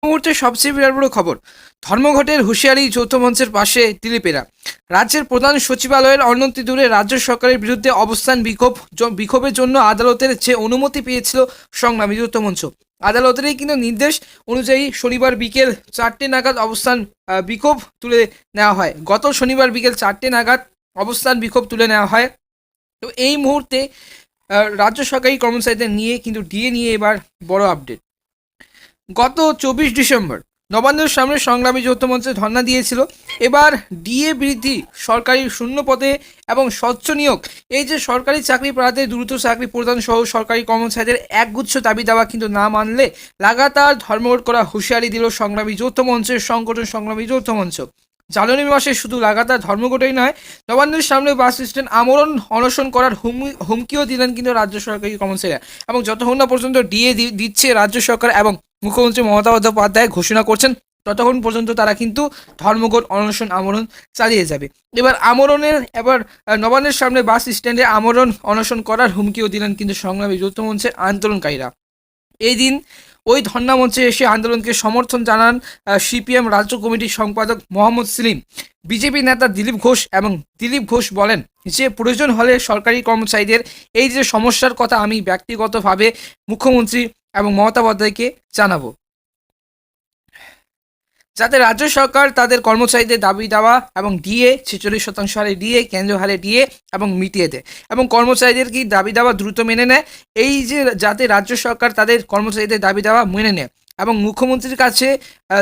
মুহূর্তে সবচেয়ে বিরাট বড় খবর, ধর্মঘটের হুঁশিয়ারি যৌথ মঞ্চের পাশে দিলীপেরা। রাজ্যের প্রধান সচিবালয়ের অনতি দূরে রাজ্য সরকারের বিরুদ্ধে অবস্থান বিক্ষোভের জন্য আদালতের যে অনুমতি পেয়েছিল সংগ্রামী যৌথ মঞ্চ, আদালতেরই কিন্তু নির্দেশ অনুযায়ী শনিবার বিকেল 4টে নাগাদ অবস্থান বিক্ষোভ তুলে নেওয়া হয়। গত শনিবার বিকেল 4টে নাগাদ অবস্থান বিক্ষোভ তুলে নেওয়া হয়। তো এই মুহূর্তে রাজ্য সরকারি কর্মচারীদের নিয়ে কিন্তু ডিএ নিয়ে এবার বড় আপডেট। গত 24 ডিসেম্বর নবান্নের সামনে সংগ্রামী যৌথ মঞ্চে ধর্ণা দিয়েছিল। এবার ডিএ বৃদ্ধি, সরকারি শূন্য পদে এবং স্বচ্ছ নিয়োগ, এই যে সরকারি চাকরি প্রার্থী দ্রুত চাকরি প্রদান সহ সরকারি কর্মচারীদের একগুচ্ছ দাবি দাওয়া কিন্তু না মানলে লাগাতার ধর্মঘট করা হুঁশিয়ারি দিল সংগ্রামী যৌথ মঞ্চের সংগঠন সংগ্রামী যৌথ মঞ্চ। জানুয়ারি মাসে শুধু লাগাতার ধর্মঘটই নয়, নবান্নের সামনে বাস স্ট্যান্ড আমরণ অনশন করার হুমকিও দিলেন কিন্তু রাজ্য সরকারি কর্মচারীরা। এবং যতক্ষণ না পর্যন্ত ডিএ দিচ্ছে রাজ্য সরকার এবং মুখ্যমন্ত্রী মমতা বন্দ্যোপাধ্যায় ঘোষণা করছেন, ততক্ষণ পর্যন্ত তারা কিন্তু ধর্মঘট অনশন আমরণ চালিয়ে যাবে। এবার নবান্নের সামনে বাস স্ট্যান্ডে আমরণ অনশন করার হুমকিও দিলেন কিন্তু সংগ্রামী যৌথ মঞ্চের আন্দোলনকারীরা। এই দিন ওই ধর্ণা মঞ্চে এসে আন্দোলনকে সমর্থন জানান সিপিএম রাজ্য কমিটির সম্পাদক মোহাম্মদ সেলিম। বিজেপি নেতা দিলীপ ঘোষ এবং দিলীপ ঘোষ বলেন যে প্রয়োজন হলে সরকারি কর্মচারীদের এই যে সমস্যার কথা আমি ব্যক্তিগতভাবে মুখ্যমন্ত্রী এবং মমতা বন্দ্যোপাধ্যায়কে জানাবো, যাতে রাজ্য সরকার তাদের কর্মচারীদের দাবি দেওয়া এবং ডিএ 46% হারে ডিএ, কেন্দ্রীয় হারে ডিএ এবং মিটিয়ে দেয় এবং কর্মচারীদের কি দাবি দেওয়া দ্রুত মেনে নেয়। এই যে যাতে রাজ্য সরকার তাদের কর্মচারীদের দাবি দেওয়া মেনে নেয় এবং মুখ্যমন্ত্রীর কাছে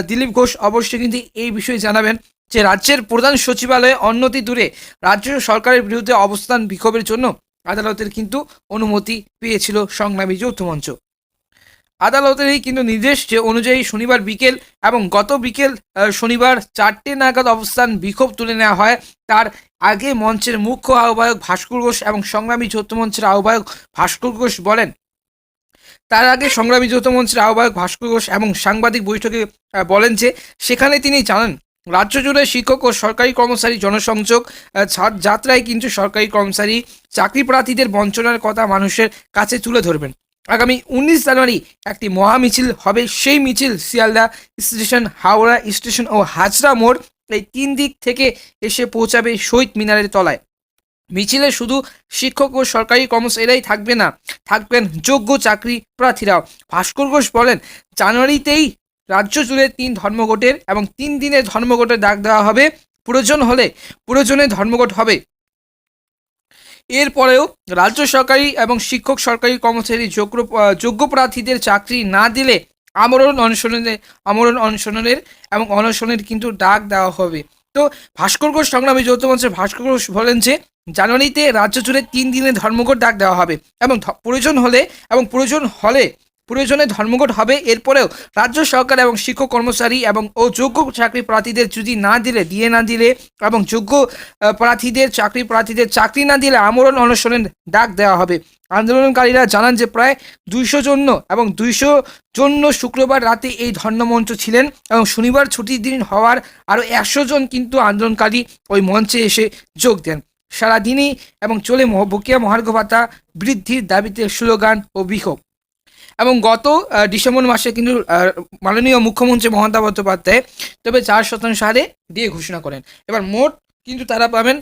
দিলীপ ঘোষ অবশ্যই কিন্তু এই বিষয়ে জানাবেন যে রাজ্যের প্রধান সচিবালয়ে অনতি দূরে রাজ্য সরকারের বিরুদ্ধে অবস্থান বিক্ষোভের জন্য আদালতের কিন্তু অনুমতি পেয়েছিল সংগ্রামী যৌথ মঞ্চ। আদালতেরই কিন্তু নির্দেশ যে অনুযায়ী শনিবার বিকেল এবং গত বিকেল শনিবার 4টে নাগাদ অবস্থান বিক্ষোভ তুলে নেওয়া হয়। তার আগে মঞ্চের মুখ্য আহ্বায়ক ভাস্কর ঘোষ এবং সংগ্রামী যৌথ মঞ্চের আহ্বায়ক ভাস্কর ঘোষ বলেন, তার আগে সংগ্রামী যৌথ মঞ্চের আহ্বায়ক ভাস্কর ঘোষ এবং সাংবাদিক বৈঠকে বলেন যে সেখানে তিনি জানান রাজ্য জুড়ে শিক্ষক ও সরকারি কর্মচারী জনসংযোগ যাত্রায় কিন্তু সরকারি কর্মচারী চাকরি প্রার্থীদের বঞ্চনার কথা মানুষের কাছে তুলে ধরবেন। আগামী 19 জানুয়ারি একটি মহা মিছিল হবে। সেই মিছিল শিয়ালদা স্টেশন, হাওড়া স্টেশন ও হাজরা মোড়, এই 3 দিক থেকে এসে পৌঁছাবে শহীদ মিনারের তলায়। মিছিলে শুধু শিক্ষক ও সরকারি কর্মচারীরাই থাকবে না, থাকবেন যোগ্য চাকরি প্রার্থীরাও। ভাস্কর ঘোষ বলেন, জানুয়ারিতেই রাজ্য জুড়ে 3 ধর্মঘটের এবং 3 দিনের ধর্মঘটের ডাক দেওয়া হবে। প্রয়োজনে ধর্মঘট হবে। এরপরেও রাজ্য সরকারি এবং শিক্ষক সরকারি কর্মচারী যোগ্য প্রার্থীদের চাকরি না দিলে আমরণ অনশনের এবং অনশনের কিন্তু ডাক দেওয়া হবে। তো ভাস্কর ঘোষ সংগ্রামী যৌথ মঞ্চের ভাস্কর ঘোষ বলেন যে জানুয়ারিতে রাজ্য জুড়ে 3 দিনের ধর্মঘট ডাক দেওয়া হবে এবং প্রয়োজনে ধর্মঘট হবে। এরপরেও রাজ্য সরকার এবং শিক্ষক কর্মচারী এবং যোগ্য চাকরি প্রার্থীদের যদি না দিলে ডিএ না দিলে এবং যোগ্য প্রার্থীদের চাকরি না দিলে আমরণ অনশনের ডাক দেওয়া হবে। আন্দোলনকারীরা জানান যে প্রায় 200 জন শুক্রবার রাতে এই ধর্মমঞ্চ ছিলেন এবং শনিবার ছুটির দিন হওয়ার আরও 100 জন কিন্তু আন্দোলনকারী ওই মঞ্চে এসে যোগ দেন। সারাদিনই এবং চলে বকেয়া মহার্ঘ ভাতা বৃদ্ধির দাবিতে স্লোগান ও বিক্ষোভ। এবং গত ডিসেম্বর মাসে কিন্তু মাননীয় মুখ্যমন্ত্রী মমতা বন্দ্যোপাধ্যায় 4% হারে ডিএ ঘোষণা করেন। এবার মোট কিন্তু তারা পাবেন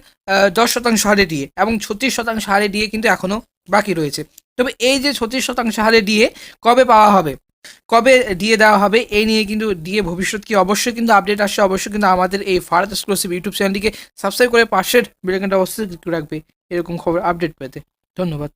10% হারে ডিএ এবং 36% হারে ডিএ কিন্তু এখনও বাকি রয়েছে। তবে এই যে 36% হারে ডিএ কবে পাওয়া হবে, কবে ডিএ দেওয়া হবে, এই নিয়ে কিন্তু ডিএ ভবিষ্যৎ কি অবশ্যই কিন্তু আপডেট আসছে। অবশ্যই কিন্তু আমাদের এই ফারাদ এক্সক্লুসিভ ইউটিউব চ্যানেলটিকে সাবস্ক্রাইব করে পাশের বেল আইকনটা অবশ্যই ক্লিক করে রাখবে এরকম খবর আপডেট পেতে। ধন্যবাদ।